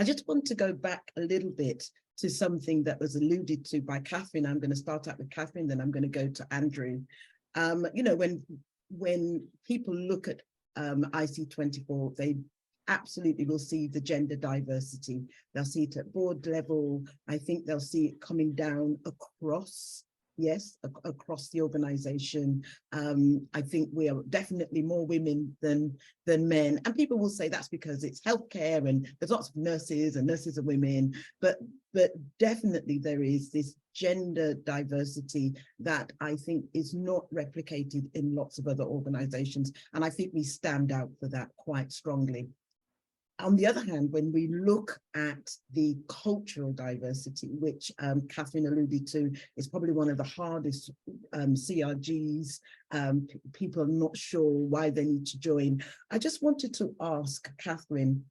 I just want to go back a little bit to something that was alluded to by Catherine. I'm going to start out with Catherine, then I'm going to go to Andrew. You know, when people look at IC24, they absolutely will see the gender diversity. They'll see it at board level. I think they'll see it coming down across, yes, across the organization. I think we are definitely more women than men. And people will say that's because it's healthcare and there's lots of nurses and nurses are women, but definitely there is this gender diversity that I think is not replicated in lots of other organizations. And I think we stand out for that quite strongly. On the other hand, when we look at the cultural diversity, which Catherine alluded to, is probably one of the hardest CRGs. People are not sure why they need to join. I just wanted to ask Catherine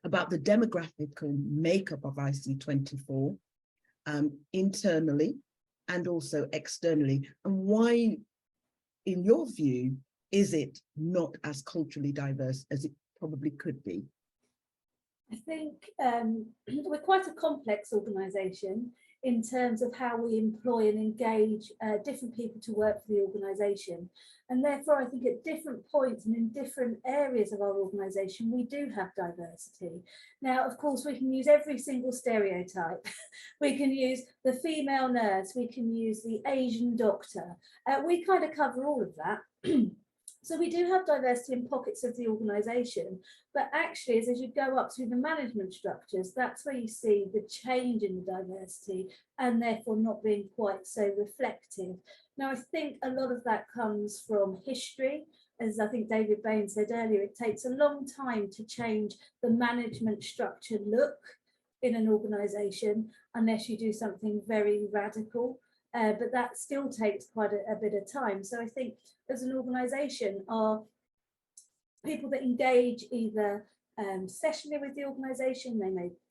about the demographic makeup of IC24 internally and also externally, and why, in your view, is it not as culturally diverse as it probably could be? I think we're quite a complex organisation in terms of how we employ and engage different people to work for the organisation. And therefore, I think at different points and in different areas of our organisation, we do have diversity. Now, of course, we can use every single stereotype. We can use the female nurse, we can use the Asian doctor. We kind of cover all of that. So we do have diversity in pockets of the organisation, but actually as you go up through the management structures, that's where you see the change in the diversity and therefore not being quite so reflective. Now, I think a lot of that comes from history. As I think David Bain said earlier, it takes a long time to change the management structure look in an organisation unless you do something very radical. But that still takes quite a bit of time. So I think as an organisation, are people that engage either sessionally with the organisation,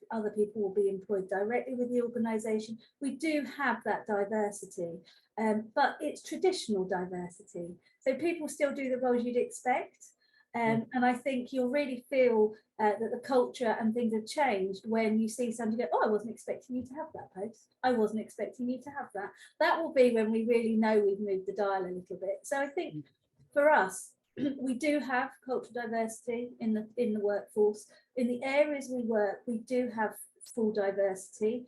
other people will be employed directly with the organisation. We do have that diversity, but it's traditional diversity. So people still do the roles you'd expect. And I think you'll really feel that the culture and things have changed when you see somebody go, oh, I wasn't expecting you to have that post. I wasn't expecting you to have that. That will be when we really know we've moved the dial a little bit. So I think for us, we do have cultural diversity in the workforce. In the areas we work, we do have full diversity.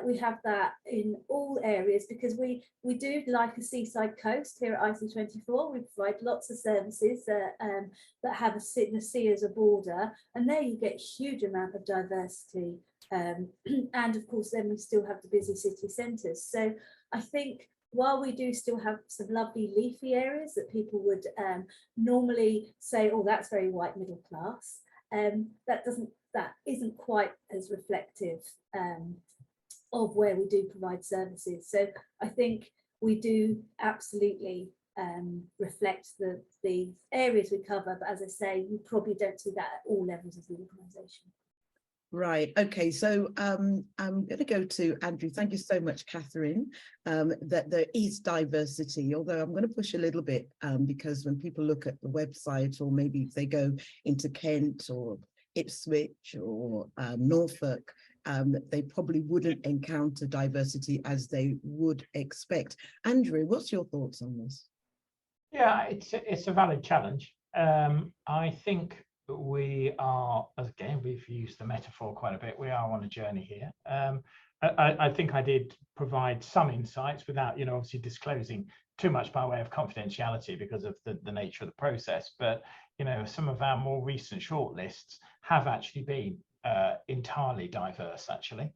We have that in all areas because we do like a seaside coast here at IC24. We provide lots of services that have the sea as a border, and there you get a huge amount of diversity. And of course, then we still have the busy city centres. So I think while we do still have some lovely leafy areas that people would normally say, oh, that's very white middle class, that isn't quite as reflective of where we do provide services. So I think we do absolutely reflect the areas we cover, but as I say, you probably don't see that at all levels of the organisation. Right. Okay. So I'm going to go to Andrew. Thank you so much, Catherine. That there is diversity, although I'm going to push a little bit because when people look at the website, or maybe if they go into Kent or Ipswich or Norfolk, they probably wouldn't encounter diversity as they would expect. Andrew, what's your thoughts on this? Yeah, it's a valid challenge. I think we are, again, we've used the metaphor quite a bit, we are on a journey here. I think I did provide some insights without, obviously disclosing too much by way of confidentiality because of the nature of the process. But, some of our more recent shortlists have actually been entirely diverse, actually.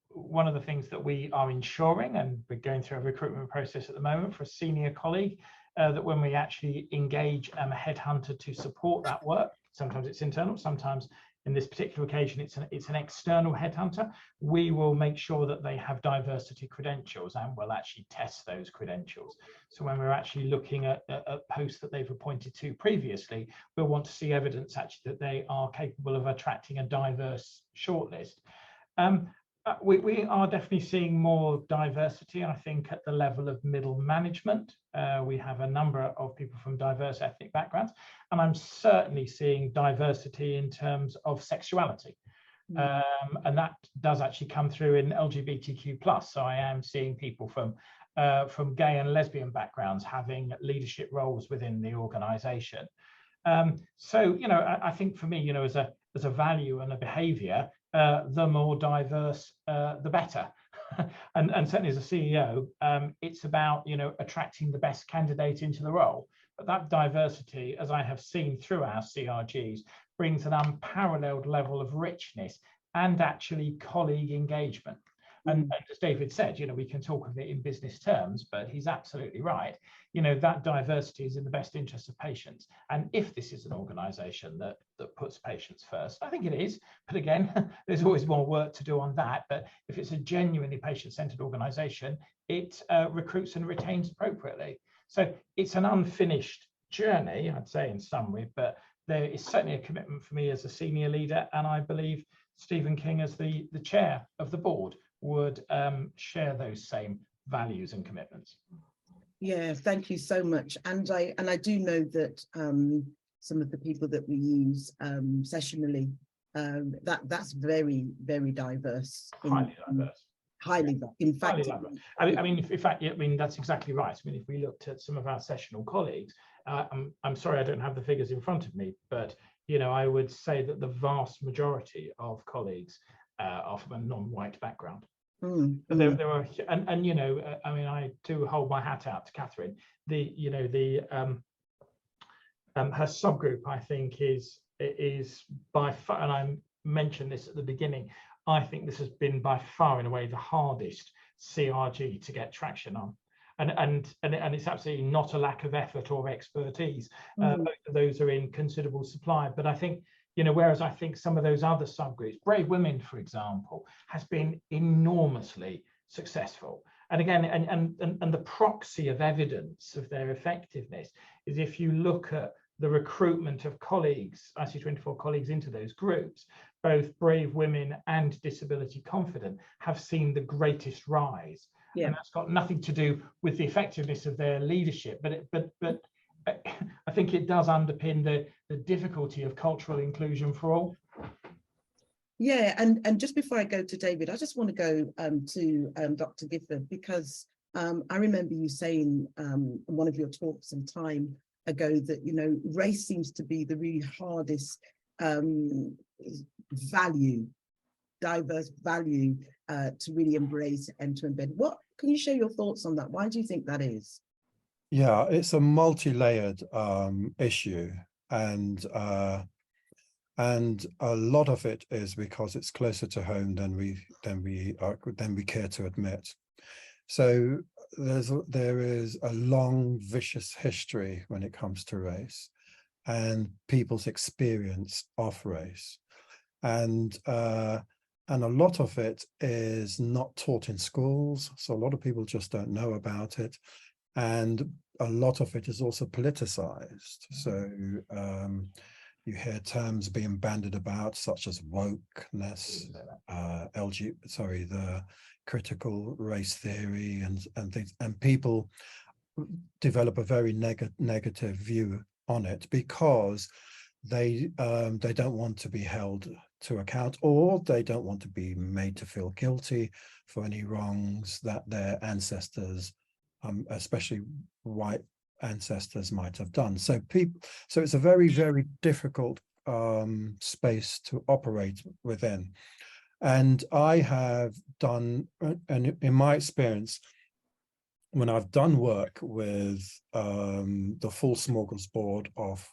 One of the things that we are ensuring, and we're going through a recruitment process at the moment for a senior colleague, that when we actually engage a headhunter to support that work, sometimes it's internal, sometimes in this particular occasion it's an external headhunter, we will make sure that they have diversity credentials and will actually test those credentials. So when we're actually looking at posts that they've appointed to previously, we'll want to see evidence actually that they are capable of attracting a diverse shortlist. We are definitely seeing more diversity, I think, at the level of middle management. We have a number of people from diverse ethnic backgrounds, and I'm certainly seeing diversity in terms of sexuality. And that does actually come through in LGBTQ+. So I am seeing people from gay and lesbian backgrounds having leadership roles within the organisation. So, you know, I think for me, you know, as a value and a behaviour, the more diverse, the better. and certainly as a CEO, it's about, you know, attracting the best candidate into the role. But that diversity, as I have seen through our CRGs, brings an unparalleled level of richness and actually colleague engagement. And as David said, you know, we can talk of it in business terms, but he's absolutely right. You know, that diversity is in the best interest of patients. And if this is an organisation that puts patients first, I think it is. But again, there's always more work to do on that. But if it's a genuinely patient-centred organisation, it recruits and retains appropriately. So it's an unfinished journey, I'd say, in summary, but there is certainly a commitment for me as a senior leader, and I believe Stephen King, as the chair of the board, would share those same values and commitments. Yeah, thank you so much. And I do know that some of the people that we use sessionally, that's very, very diverse. Highly diverse. Highly, in fact, I mean, in fact, I mean, that's exactly right. I mean, if we looked at some of our sessional colleagues, I'm sorry, I don't have the figures in front of me, but, you know, I would say that the vast majority of colleagues are from a non-white background. But there are, and you know, I mean, I do hold my hat out to Catherine. You know, her subgroup, I think, is by far, and I mentioned this at the beginning, I think this has been by far and away the hardest CRG to get traction on. And it's absolutely not a lack of effort or expertise. Both of those are in considerable supply. But I think, you know, whereas I think some of those other subgroups, Brave Women, for example, has been enormously successful. And again, and the proxy of evidence of their effectiveness is if you look at the recruitment of colleagues, IC24 colleagues into those groups, both Brave Women and Disability Confident have seen the greatest rise. Yeah. And that's got nothing to do with the effectiveness of their leadership, but I think it does underpin the difficulty of cultural inclusion for all. Yeah, and just before I go to David, I just want to go to Dr. Gifford, because I remember you saying in one of your talks some time ago that, you know, race seems to be the really hardest diverse value to really embrace and to embed. What can you share your thoughts on that? Why do you think that is? Yeah, it's a multi-layered issue, and a lot of it is because it's closer to home than we care to admit. So there is a long, vicious history when it comes to race and people's experience of race, and a lot of it is not taught in schools. So a lot of people just don't know about it. And a lot of it is also politicized. So you hear terms being bandied about, such as wokeness, the critical race theory and things, and people develop a very negative view on it because they don't want to be held to account, or they don't want to be made to feel guilty for any wrongs that their ancestors, especially white ancestors, might have done. So it's a very, very difficult space to operate within. And I have done, and in my experience, when I've done work with the full smorgasbord of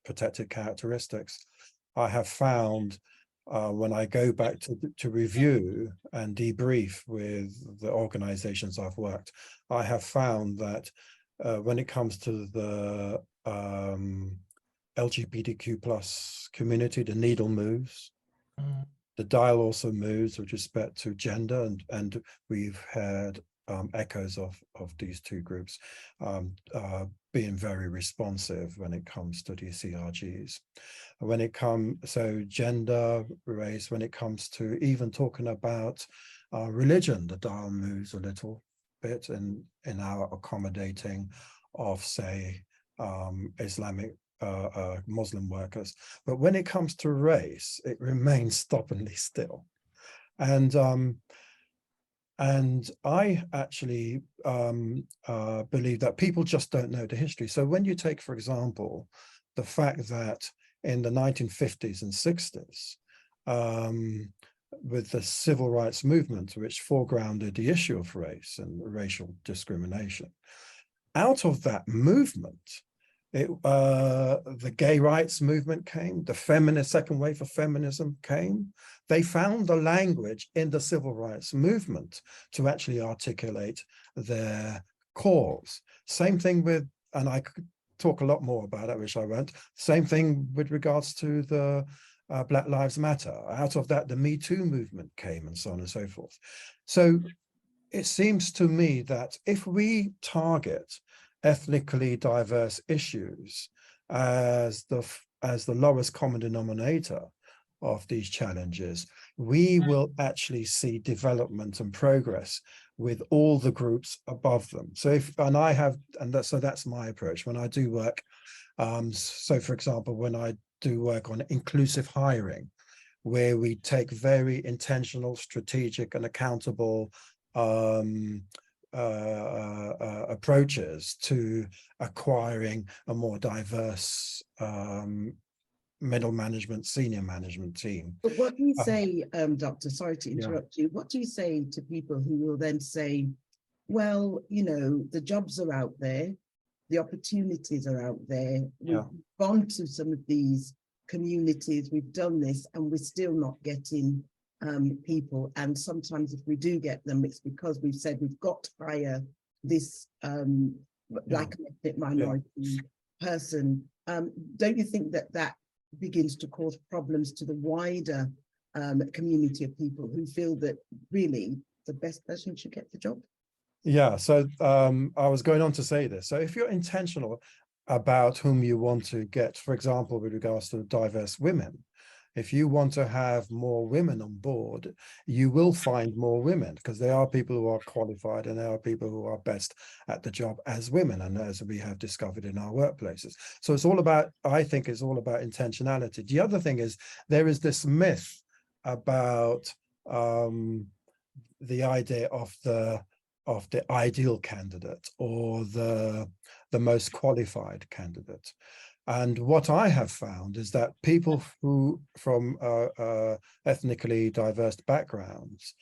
protected characteristics, I have found when I go back to review and debrief with the organizations I've worked, I have found that when it comes to the LGBTQ+ community, the needle moves. The dial also moves with respect to gender, and we've had echoes of these two groups being very responsive when it comes to these CRGs. When it comes, so gender, race, when it comes to even talking about religion, the dial moves a little bit in our accommodating of, say, Islamic Muslim workers. But when it comes to race, it remains stubbornly still. And I actually believe that people just don't know the history. So when you take, for example, the fact that in the 1950s and 60s, with the civil rights movement, which foregrounded the issue of race and racial discrimination, out of that movement, the gay rights movement came, the second wave of feminism came. They found the language in the civil rights movement to actually articulate their cause. Same thing with, and I could talk a lot more about it, which I won't, same thing with regards to the Black Lives Matter. Out of that, the Me Too movement came, and so on and so forth. So it seems to me that if we target ethnically diverse issues as the lowest common denominator of these challenges, we will actually see development and progress with all the groups above them. So so that's my approach when I do work. So for example, when I do work on inclusive hiring, where we take very intentional, strategic and accountable approaches to acquiring a more diverse middle management, senior management team. But what do you say, Doctor, sorry to interrupt you, what do you say to people who will then say, well, you know, the jobs are out there, the opportunities are out there, we've gone to some of these communities, we've done this, and we're still not getting people, and sometimes if we do get them, it's because we've said we've got to hire this black and ethnic minority person. Don't you think that that begins to cause problems to the wider community of people who feel that really the best person should get the job? Yeah, so I was going on to say this. So if you're intentional about whom you want to get, for example, with regards to diverse women, if you want to have more women on board, you will find more women, because there are people who are qualified and there are people who are best at the job as women, and as we have discovered in our workplaces. So it's all about, I think it's all about intentionality. The other thing is there is this myth about the idea of the ideal candidate or the most qualified candidate. And what I have found is that people who from ethnically diverse backgrounds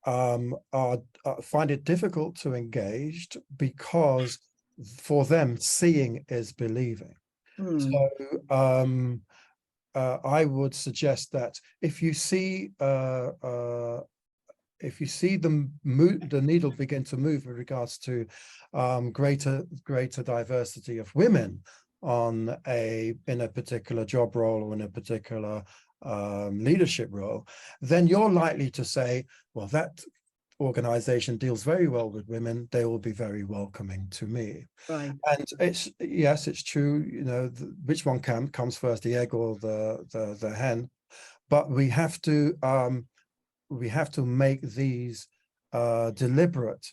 find it difficult to engage, because for them seeing is believing. So I would suggest that if you see the needle begin to move with regards to greater diversity of women in a particular job role or in a particular leadership role, then you're likely to say, well, that organization deals very well with women, they will be very welcoming to me. Right. And it's true, you know, which one comes first, the egg or the hen, but we have to make these deliberate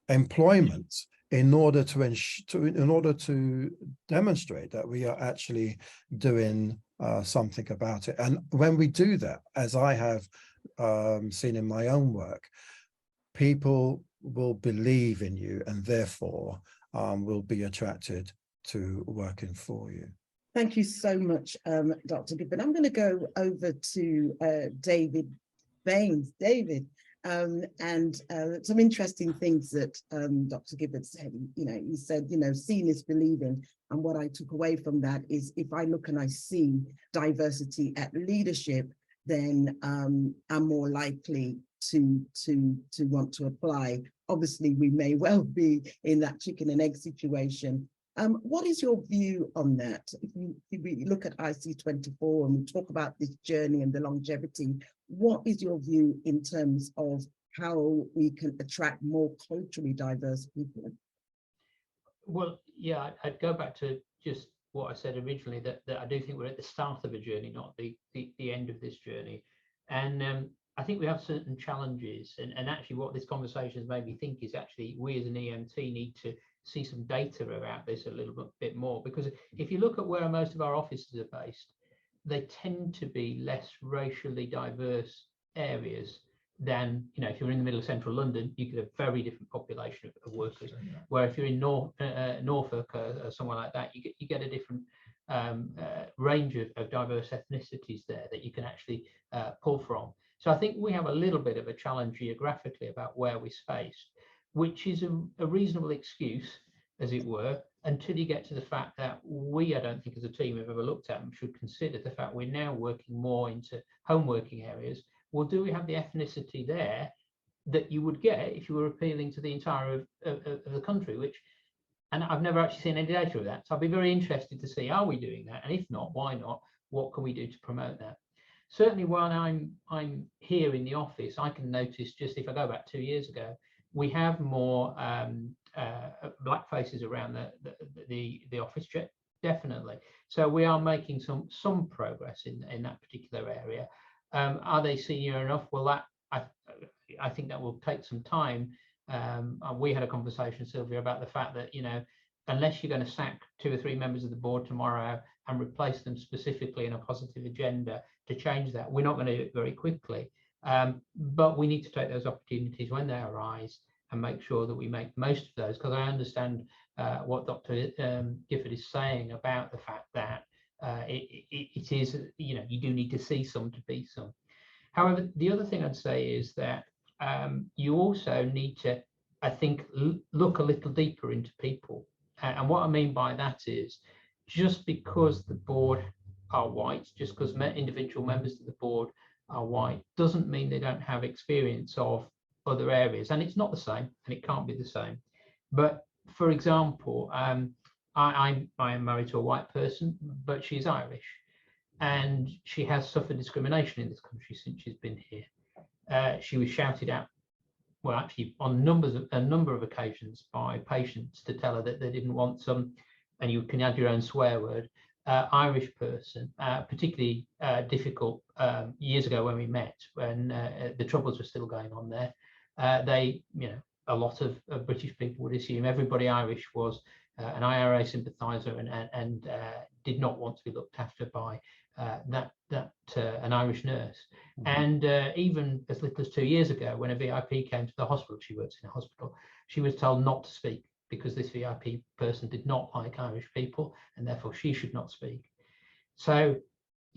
employments in order to demonstrate that we are actually doing something about it. And when we do that, as I have seen in my own work, people will believe in you and therefore will be attracted to working for you. Thank you so much, Dr. Gibbon. I'm going to go over to David Baines. David, and some interesting things that Dr. Gibbon said. You know, he said, you know, seeing is believing. And what I took away from that is, if I look and I see diversity at leadership, then I'm more likely to want to apply. Obviously, we may well be in that chicken and egg situation. What is your view on that? If we look at IC24 and we talk about this journey and the longevity, what is your view in terms of how we can attract more culturally diverse people? Well, yeah, I'd go back to just what I said originally, that I do think we're at the start of a journey, not the end of this journey. And I think we have certain challenges. And actually what this conversation has made me think is actually we as an EMT need to see some data about this a little bit more, because if you look at where most of our offices are based, they tend to be less racially diverse areas than, you know, if you're in the middle of central London, you get a very different population of workers. Where if you're in Norfolk or somewhere like that, you get a different range of diverse ethnicities there that you can actually pull from. So I think we have a little bit of a challenge geographically about where we're spaced, which is a reasonable excuse, as it were, until you get to the fact that I don't think as a team have ever looked at and should consider the fact we're now working more into home working areas. Well, do we have the ethnicity there that you would get if you were appealing to the entire of the country, which, and I've never actually seen any data of that. So I'd be very interested to see, are we doing that? And if not, why not? What can we do to promote that? Certainly while I'm here in the office, I can notice, just if I go back 2 years ago, we have more black faces around the office, definitely. So we are making some progress in that particular area. Are they senior enough? Well, that I think that will take some time. We had a conversation, Sylvia, about the fact that, you know, unless you're going to sack 2 or 3 members of the board tomorrow and replace them specifically in a positive agenda to change that, we're not going to do it very quickly. But we need to take those opportunities when they arise and make sure that we make the most of those, because I understand what Dr. Gifford is saying about the fact that it is, you know, you do need to see some to be some. However, the other thing I'd say is that you also need to, I think, look a little deeper into people. And what I mean by that is, just because the board are white, just because individual members of the board are white, doesn't mean they don't have experience of other areas. And it's not the same, and it can't be the same. But for example, I am married to a white person, but she's Irish, and she has suffered discrimination in this country since she's been here. She was shouted at, well, actually on a number of occasions by patients to tell her that they didn't want some, and you can add your own swear word, Irish person, particularly difficult years ago when we met, when the troubles were still going on there. They, you know, a lot of British people would assume everybody Irish was an IRA sympathiser and did not want to be looked after by an Irish nurse. And even as little as 2 years ago, when a VIP came to the hospital, she works in a hospital, she was told not to speak because this VIP person did not like Irish people, and therefore she should not speak. So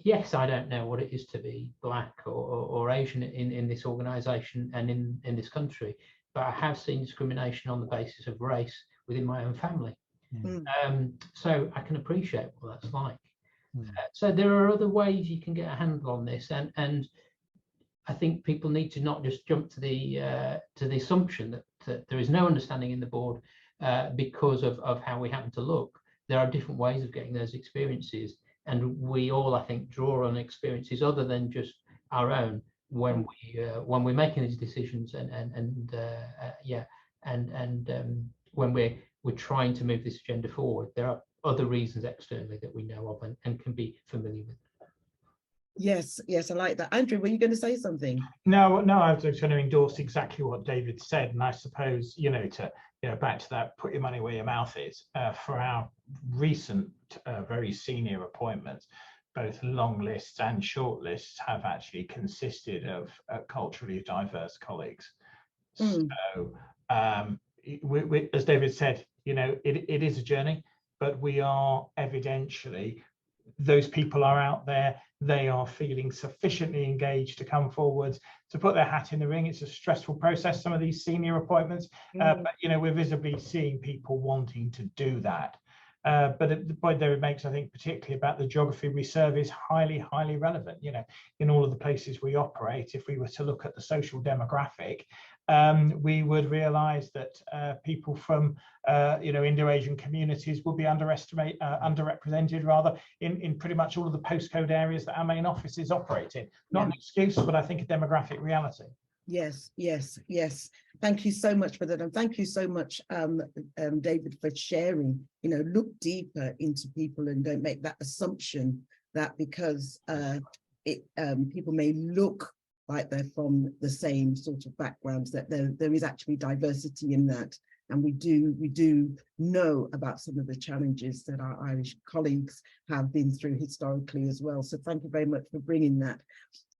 yes, I don't know what it is to be black or Asian in this organisation and in this country, but I have seen discrimination on the basis of race within my own family. So I can appreciate what that's like. So there are other ways you can get a handle on this, and I think people need to not just jump to the assumption that there is no understanding in the board because of how we happen to look. There are different ways of getting those experiences, and we all, I think, draw on experiences other than just our own when we're making these decisions, and when we're trying to move this agenda forward. There are other reasons externally that we know of and can be familiar with. Yes, I like that. Andrew, were you going to say something? No, I was going to endorse exactly what David said, and I suppose, back to that, put your money where your mouth is. For our recent very senior appointments, both long lists and short lists have actually consisted of culturally diverse colleagues. So as David said, it is a journey, but we are evidentially, those people are out there, they are feeling sufficiently engaged to come forwards, to put their hat in the ring. It's a stressful process, some of these senior appointments, but we're visibly seeing people wanting to do that. But the point David makes, I think, particularly about the geography we serve, is highly, highly relevant. In all of the places we operate, if we were to look at the social demographic, we would realise that people from Indo-Asian communities will be underrepresented rather in pretty much all of the postcode areas that our main offices operate in. Not an excuse, but I think a demographic reality. Yes. Thank you so much for that, and thank you so much, David, for sharing. Look deeper into people and don't make that assumption that because people may look like they're from the same sort of backgrounds, that there is actually diversity in that. And we do know about some of the challenges that our Irish colleagues have been through historically as well. So thank you very much for bringing that.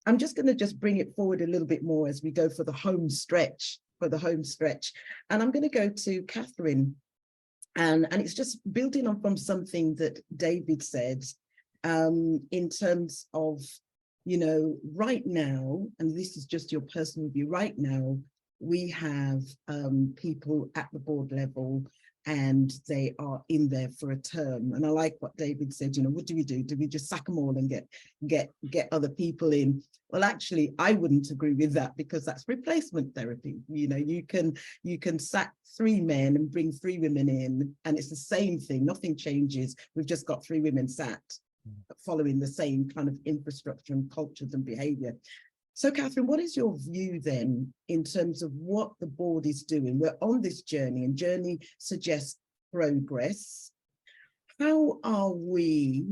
I'm just going to bring it forward a little bit more as we go for the home stretch, And I'm going to go to Catherine. And it's just building on from something that David said, in terms of, you know, right now, and this is just your personal view, right now, we have people at the board level and they are in there for a term. And I like what David said, you know, what do we do? Do we just sack them all and get other people in? Well, actually, I wouldn't agree with that, because that's replacement therapy. You know, you can sack 3 men and bring 3 women in, and it's the same thing. Nothing changes. We've just got 3 women sacked, following the same kind of infrastructure and cultures and behavior. So, Catherine, what is your view then in terms of what the board is doing? We're on this journey, and journey suggests progress. How are we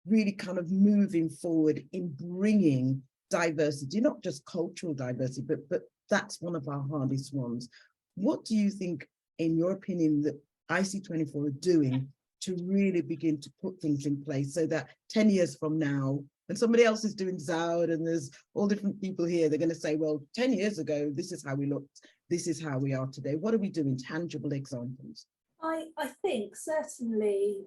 really kind of moving forward in bringing diversity, not just cultural diversity, but that's one of our hardest ones. What do you think, in your opinion, that IC24 are doing to really begin to put things in place so that 10 years from now, when somebody else is doing ZOUD and there's all different people here, they're going to say, well, 10 years ago, this is how we looked, this is how we are today. What are we doing? Tangible examples. I think certainly,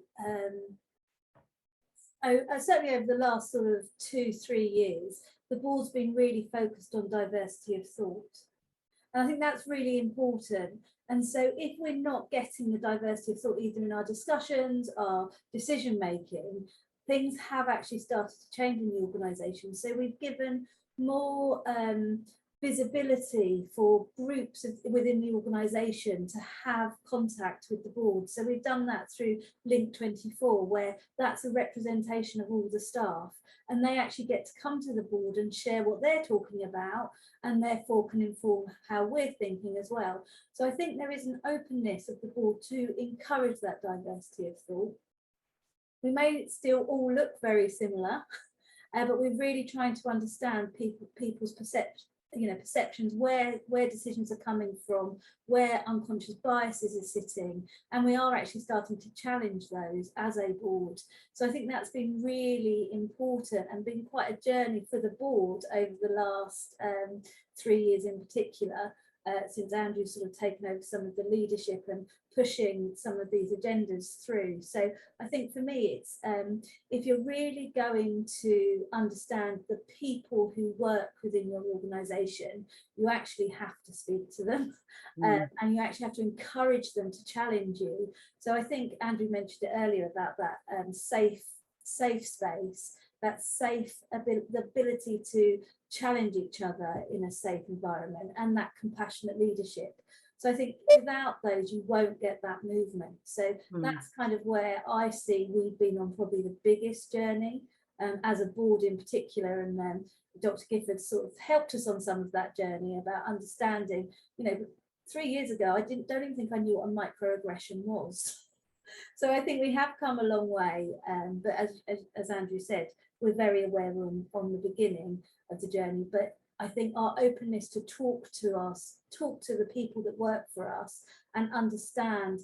certainly over the last sort of 2-3 years, the board's been really focused on diversity of thought. And I think that's really important. And so if we're not getting the diversity of thought either in our discussions, our decision making, things have actually started to change in the organisation. So we've given more visibility for groups within the organisation to have contact with the board. So we've done that through Link 24, where that's a representation of all the staff, and they actually get to come to the board and share what they're talking about, and therefore can inform how we're thinking as well. So I think there is an openness of the board to encourage that diversity of thought. We may still all look very similar, but we're really trying to understand people's perceptions, where decisions are coming from, where unconscious biases are sitting, and we are actually starting to challenge those as a board. So I think that's been really important and been quite a journey for the board over the last 3 years in particular, since Andrew's sort of taken over some of the leadership and pushing some of these agendas through. So I think for me, it's if you're really going to understand the people who work within your organisation, you actually have to speak to them, and you actually have to encourage them to challenge you. So I think Andrew mentioned it earlier about that safe space, that the ability to challenge each other in a safe environment, and that compassionate leadership. So I think without those, you won't get that movement. So that's kind of where I see we've been on probably the biggest journey as a board in particular. And then Dr. Gifford sort of helped us on some of that journey about understanding, you know, 3 years ago, I don't even think I knew what a microaggression was. So I think we have come a long way. But as Andrew said, we're very aware on the beginning of the journey, but I think our openness to talk to the people that work for us and understand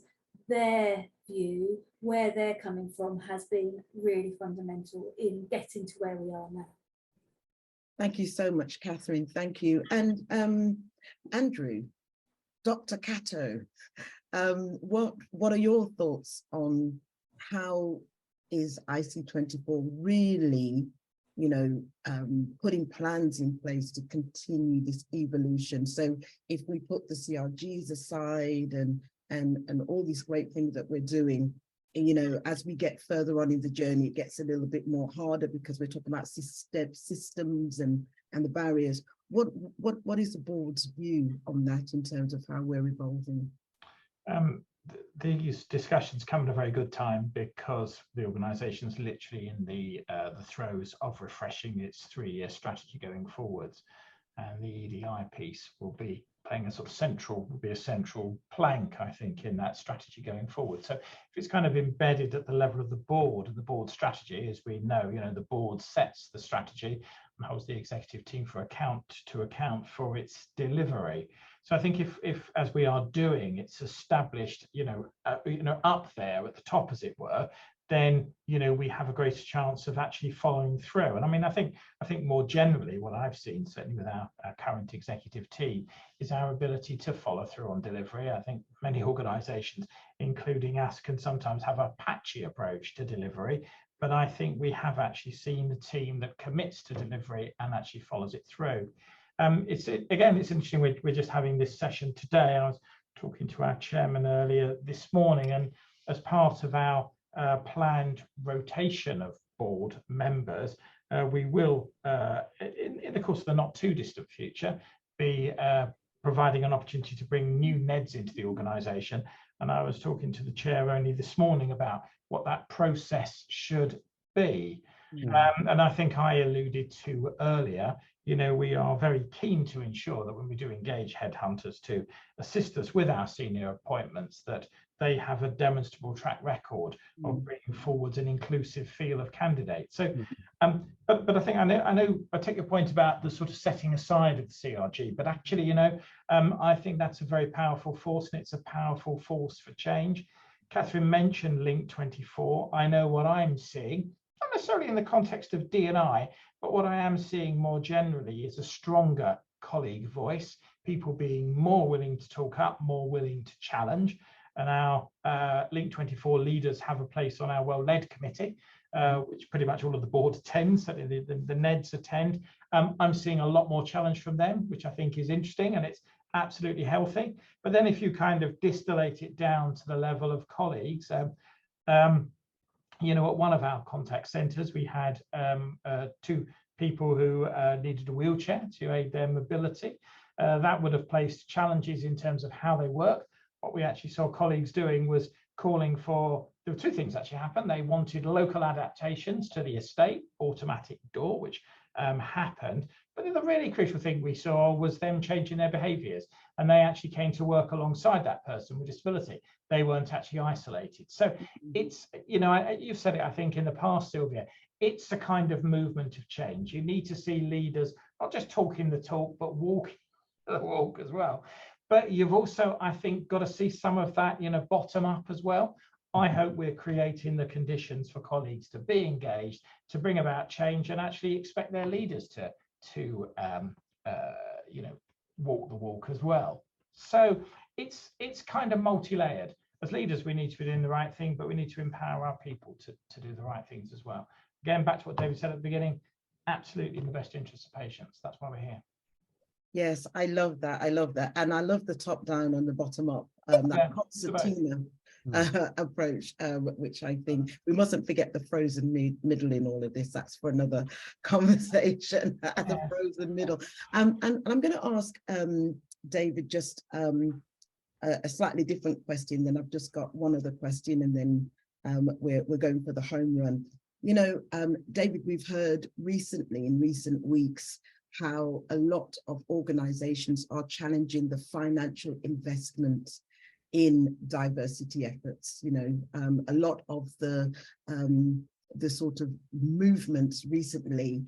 their view, where they're coming from, has been really fundamental in getting to where we are now. Thank you so much, Catherine. Thank you. And Andrew, Dr. Cato, what are your thoughts on how is IC24 really, you know, putting plans in place to continue this evolution? So if we put the CRGs aside and all these great things that we're doing, you know, as we get further on in the journey, it gets a little bit more harder because we're talking about systems and the barriers. What is the board's view on that in terms of how we're evolving? These discussions come at a very good time because the organisation is literally in the throes of refreshing its 3-year strategy going forwards. and the EDI piece will be playing a sort of central plank, I think, in that strategy going forward. So if it's kind of embedded at the level of the board and the board strategy, as we know, the board sets the strategy and holds the executive team to account for its delivery. So I think if as we are doing, it's established, up there at the top, as it were, then we have a greater chance of actually following through. And I mean, I think more generally, what I've seen, certainly with our current executive team, is our ability to follow through on delivery. I think many organisations, including us, can sometimes have a patchy approach to delivery, but I think we have actually seen a team that commits to delivery and actually follows it through. It's interesting. We're just having this session today. I was talking to our chairman earlier this morning, and as part of our planned rotation of board members, we will, in the course of the not too distant future, be providing an opportunity to bring new NEDs into the organisation. And I was talking to the chair only this morning about what that process should be. And I think I alluded to earlier, we are very keen to ensure that when we do engage headhunters to assist us with our senior appointments, that they have a demonstrable track record of bringing forwards an inclusive feel of candidates. So, but I think I know I take your point about the sort of setting aside of the CRG, but actually, I think that's a very powerful force, and it's a powerful force for change. Catherine mentioned Link 24. I know what I'm seeing, not necessarily in the context of D&I, but what I am seeing more generally is a stronger colleague voice, people being more willing to talk up, more willing to challenge. And our Link 24 leaders have a place on our well-led committee, which pretty much all of the board attends, so the NEDs attend. I'm seeing a lot more challenge from them, which I think is interesting, and it's absolutely healthy. But then if you kind of distillate it down to the level of colleagues, at one of our contact centres, we had 2 people who needed a wheelchair to aid their mobility. That would have placed challenges in terms of how they work. What we actually saw colleagues doing was calling for, there were 2 things actually happened. They wanted local adaptations to the estate, automatic door, which happened. But the really crucial thing we saw was them changing their behaviours, and they actually came to work alongside that person with disability. They weren't actually isolated. So it's, you've said it, I think, in the past, Sylvia, it's a kind of movement of change. You need to see leaders not just talking the talk, but walking the walk as well. But you've also, I think, got to see some of that, bottom up as well. I hope we're creating the conditions for colleagues to be engaged, to bring about change, and actually expect their leaders to walk the walk as well. So it's kind of multi-layered. As leaders, we need to be doing the right thing, but we need to empower our people to do the right things as well. Again, back to what David said at the beginning, absolutely in the best interest of patients. That's why we're here. Yes, I love that. I love that. And I love the top down and the bottom up, that concertina approach, which I think we mustn't forget the frozen middle in all of this. That's for another conversation, the frozen middle. And I'm going to ask David just a slightly different question. Then I've just got one other question, and then we're going for the home run. David, we've heard recently, in recent weeks, how a lot of organizations are challenging the financial investment in diversity efforts. A lot of the sort of movements recently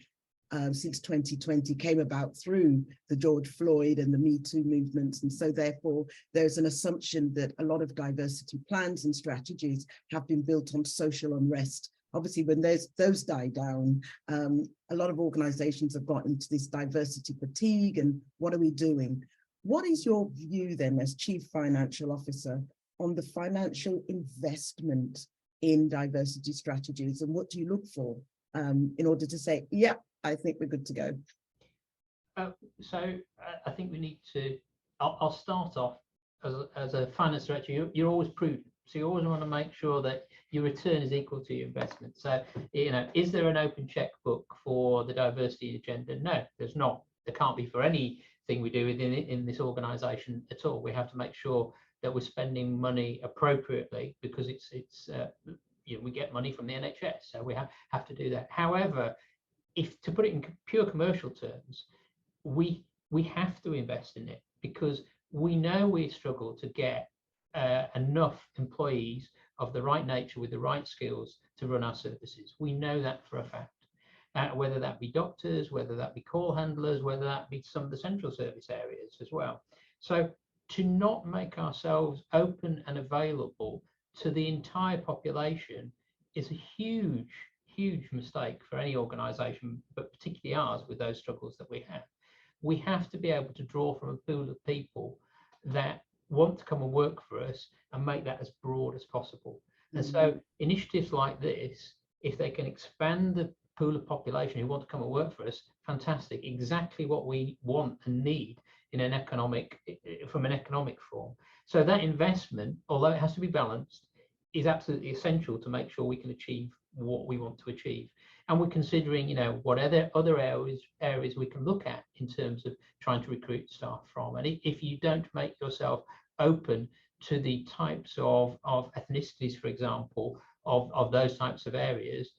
since 2020 came about through the George Floyd and the Me Too movements. And so therefore, there's an assumption that a lot of diversity plans and strategies have been built on social unrest. Obviously, when those die down, a lot of organizations have got into this diversity fatigue, and what are we doing? What is your view then as Chief Financial Officer on the financial investment in diversity strategies, and what do you look for in order to say, yeah, I think we're good to go? So I think we need to, I'll start off as a finance director, you're always prudent. So you always want to make sure that your return is equal to your investment. So, is there an open checkbook for the diversity agenda? No, there's not. There can't be for anything we do in this organisation at all. We have to make sure that we're spending money appropriately, because we get money from the NHS, so we have to do that. However, if to put it in pure commercial terms, we we have to invest in it, because we know we struggle to get enough employees of the right nature with the right skills to run our services. We know that for a fact. Whether that be doctors, whether that be call handlers, whether that be some of the central service areas as well. So to not make ourselves open and available to the entire population is a huge, huge mistake for any organisation, but particularly ours with those struggles that we have. We have to be able to draw from a pool of people that want to come and work for us and make that as broad as possible. And so initiatives like this, if they can expand the pool of population who want to come and work for us, fantastic, exactly what we want and need in an economic, from an economic form. So that investment, although it has to be balanced, is absolutely essential to make sure we can achieve what we want to achieve. And we're considering, you know, what other areas we can look at in terms of trying to recruit staff from. And if you don't make yourself open to the types of ethnicities, for example, of those types of areas,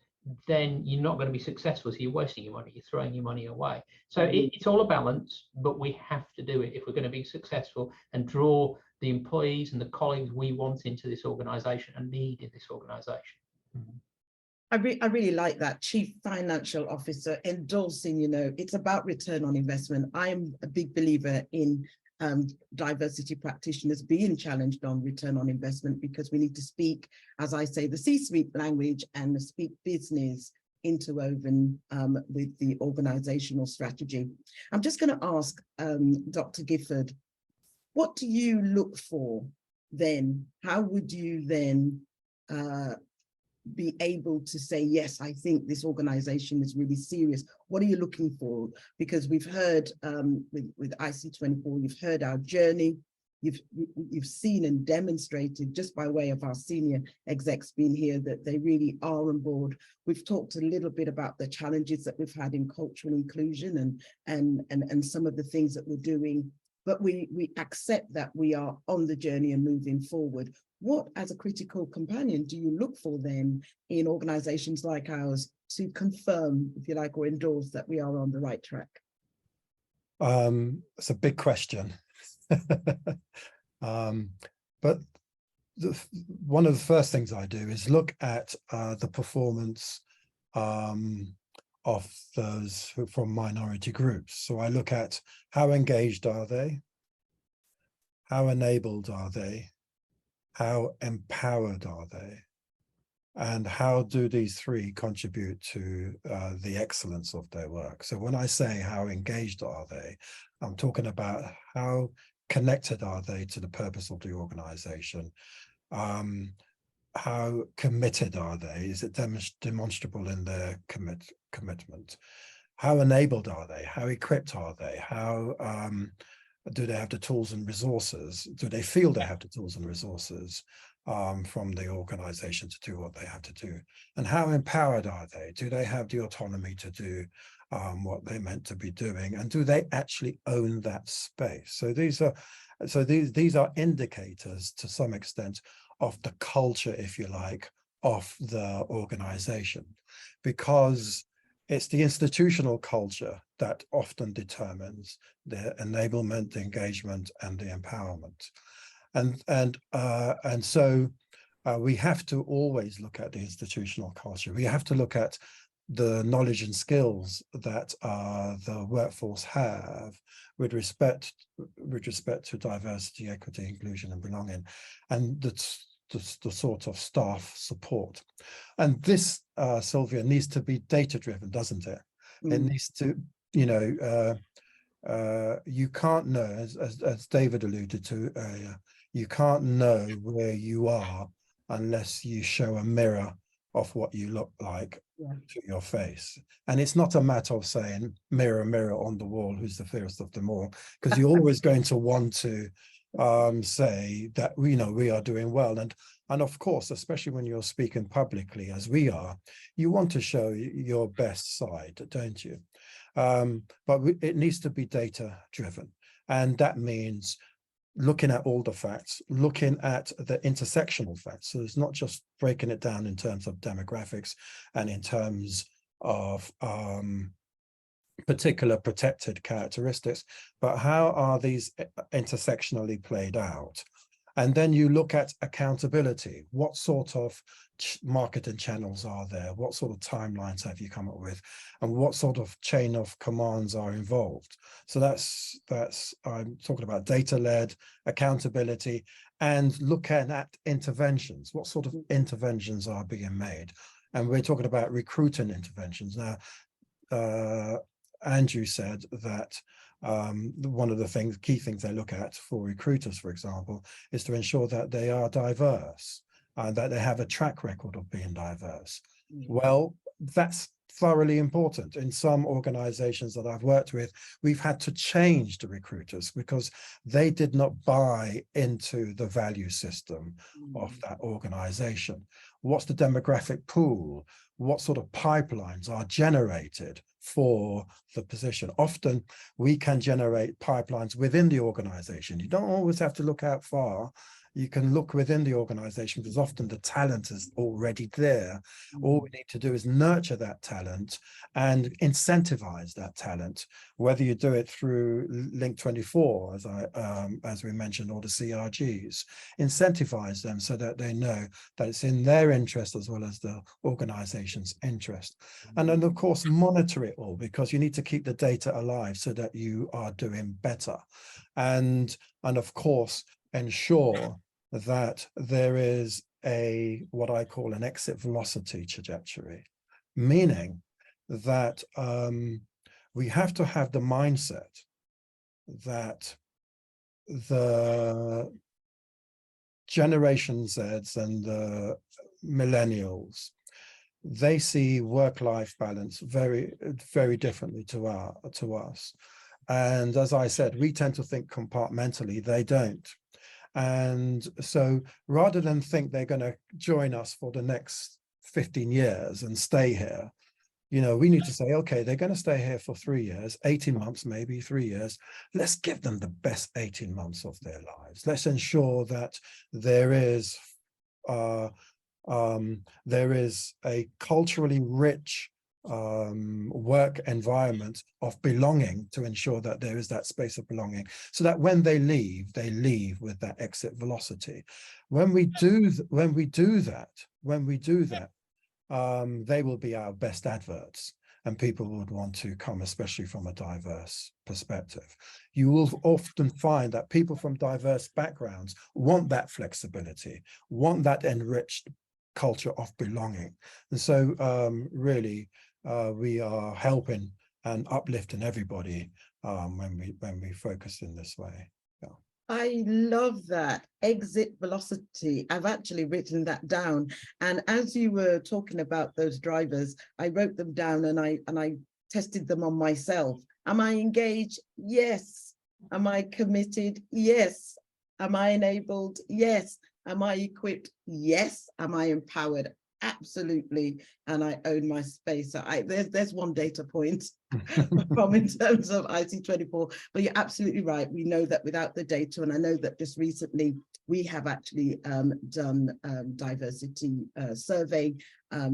then you're not going to be successful. So you're wasting your money, you're throwing your money away. So it's all a balance, but we have to do it if we're going to be successful and draw the employees and the colleagues we want into this organisation and need in this organisation. I really like that, Chief Financial Officer endorsing, you know, it's about return on investment. I'm a big believer in diversity practitioners being challenged on return on investment, because we need to speak, as I say, the C-suite language and speak business interwoven with the organizational strategy. I'm just going to ask Dr. Gifford, what do you look for then? How would you then be able to say, yes, I think this organization is really serious? What are you looking for? Because we've heard with IC24, you've heard our journey, you've seen and demonstrated just by way of our senior execs being here that they really are on board. We've talked a little bit about the challenges that we've had in cultural inclusion and some of the things that we're doing, but we accept that we are on the journey and moving forward. What, as a critical companion, do you look for then in organizations like ours to confirm, if you like, or endorse that we are on the right track? It's a big question. But one of the first things I do is look at the performance of those from minority groups. So I look at how engaged are they, how enabled are they, how empowered are they, and how do these three contribute to the excellence of their work. So when I say how engaged are they, I'm talking about how connected are they to the purpose of the organization, how committed are they, is it demonstrable in their commitment, how enabled are they, how equipped are they, how do they have the tools and resources? Do they feel they have the tools and resources from the organization to do what they have to do? And how empowered are they? Do they have the autonomy to do what they're meant to be doing? And do they actually own that space? So these are indicators to some extent of the culture, if you like, of the organization, because it's the institutional culture that often determines the enablement, the engagement, and the empowerment. And so we have to always look at the institutional culture. We have to look at the knowledge and skills that the workforce have with respect to diversity, equity, inclusion, and belonging, and the sort of staff support. And this, Sylvia, needs to be data driven, doesn't it? It needs to, you know, you can't know, as David alluded to earlier, you can't know where you are unless you show a mirror of what you look like to your face. And it's not a matter of saying, mirror, mirror on the wall, who's the fairest of them all, because you're always going to want to say that, you know, we are doing well. And of course, especially when you're speaking publicly, as we are, you want to show your best side, don't you? But it needs to be data driven. And that means looking at all the facts, looking at the intersectional facts. So it's not just breaking it down in terms of demographics and in terms of particular protected characteristics, but how are these intersectionally played out? And then you look at accountability. What sort of marketing channels are there? What sort of timelines have you come up with? And what sort of chain of commands are involved? So that's I'm talking about data-led accountability, and looking at interventions. What sort of interventions are being made? And we're talking about recruiting interventions. Now, Andrew said that one of the key things they look at for recruiters, for example, is to ensure that they are diverse and that they have a track record of being diverse. Well, that's thoroughly important. In some organizations that I've worked with, we've had to change the recruiters because they did not buy into the value system of that organization. What's the demographic pool? What sort of pipelines are generated for the position? Often we can generate pipelines within the organization. You don't always have to look out far. You can look within the organization because often the talent is already there. All we need to do is nurture that talent and incentivize that talent, whether you do it through Link 24, as we mentioned, or the CRGs. Incentivize them so that they know that it's in their interest as well as the organization's interest. And then, of course, monitor it all, because you need to keep the data alive so that you are doing better. And of course, ensure that there is what I call an exit velocity trajectory, meaning that we have to have the mindset that the Generation Zs and the millennials, they see work-life balance very, very differently to us. And as I said, we tend to think compartmentally, they don't. And so rather than think they're going to join us for the next 15 years and stay here, you know, we need to say, okay, they're going to stay here for 3 years, 18 months, maybe 3 years. Let's give them the best 18 months of their lives. Let's ensure that there is a culturally rich work environment of belonging, to ensure that there is that space of belonging, so that when they leave with that exit velocity. When we do that, they will be our best adverts, and people would want to come, especially from a diverse perspective. You will often find that people from diverse backgrounds want that flexibility, want that enriched culture of belonging. And so really, we are helping and uplifting everybody when we focus in this way. Yeah. I love that exit velocity. I've actually written that down. And as you were talking about those drivers, I wrote them down and I tested them on myself. Am I engaged? Yes. Am I committed? Yes. Am I enabled? Yes. Am I equipped? Yes. Am I empowered? Absolutely. And I own my space. So there's one data point from in terms of IC24, but you're absolutely right. We know that without the data, and I know that just recently we have actually done diversity survey.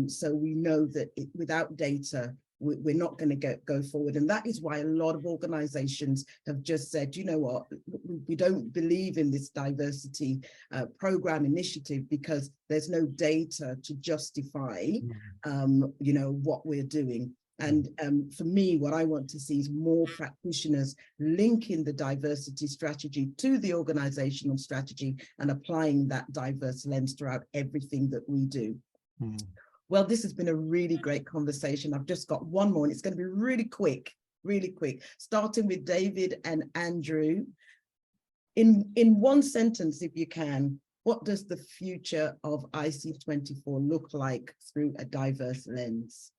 So we know that without data, we're not going to go forward. And that is why a lot of organizations have just said, you know what, we don't believe in this diversity program initiative because there's no data to justify, you know, what we're doing. And for me, what I want to see is more practitioners linking the diversity strategy to the organizational strategy and applying that diverse lens throughout everything that we do. Well, this has been a really great conversation. I've just got one more, and it's going to be really quick, starting with David and Andrew. In one sentence, if you can, what does the future of IC24 look like through a diverse lens?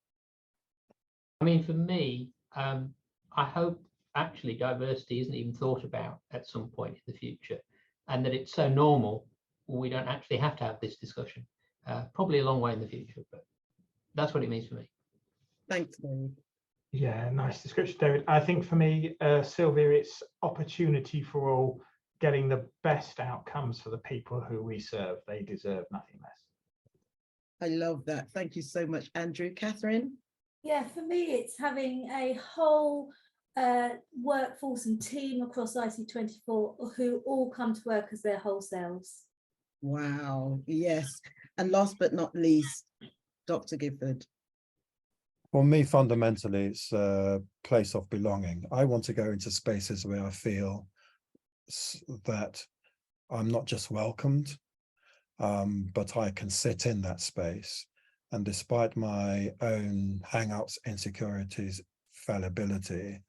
I mean, for me, I hope actually diversity isn't even thought about at some point in the future, and that it's so normal we don't actually have to have this discussion. Probably a long way in the future, but that's what it means for me. Thanks, David. Yeah, nice description, David. I think for me, Sylvia, it's opportunity for all, getting the best outcomes for the people who we serve. They deserve nothing less. I love that. Thank you so much, Andrew. Catherine? Yeah, for me, it's having a whole workforce and team across IC24 who all come to work as their whole selves. Wow, yes. And last but not least, Dr. Gifford. For me, fundamentally, it's a place of belonging. I want to go into spaces where I feel that I'm not just welcomed, but I can sit in that space. And despite my own hang-ups, insecurities, fallibility,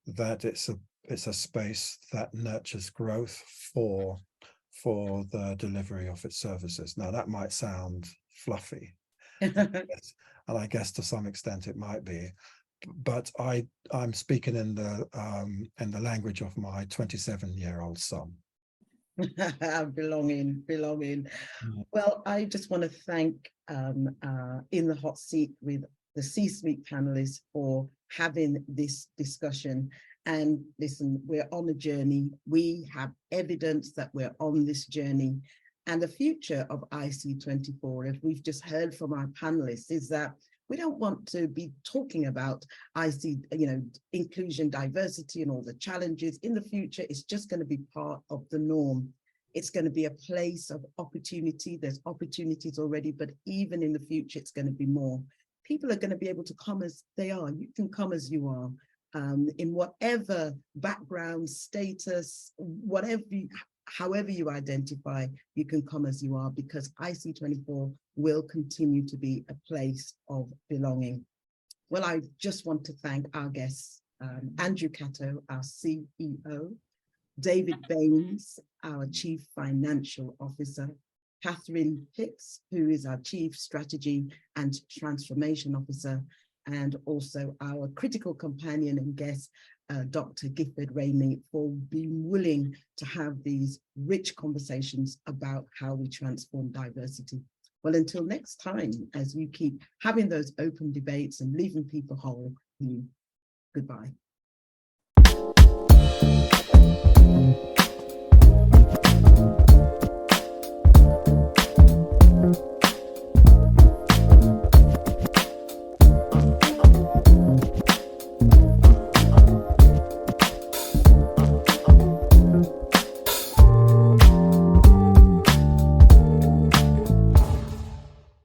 that it's a space that nurtures growth for the delivery of its services. Now, that might sound fluffy, and I guess to some extent it might be, but I'm speaking in the language of my 27-year-old son. Belonging. Mm. Well, I just want to thank In the Hot Seat with the C-suite panelists for having this discussion. And listen, we're on a journey. We have evidence that we're on this journey. And the future of IC24, if we've just heard from our panelists, is that we don't want to be talking about inclusion, diversity, and all the challenges. In the future, it's just going to be part of the norm. It's going to be a place of opportunity. There's opportunities already, but even in the future, it's going to be more. People are going to be able to come as they are. You can come as you are, in whatever background, status, however you identify, you can come as you are, because IC24 will continue to be a place of belonging. Well, I just want to thank our guests, Andrew Cato, our CEO, David Baines, our Chief Financial Officer, Catherine Hicks, who is our Chief Strategy and Transformation Officer, and also our critical companion and guest, Dr. Gifford Ramey, for being willing to have these rich conversations about how we transform diversity. Well, until next time, as you keep having those open debates and leaving people whole, goodbye.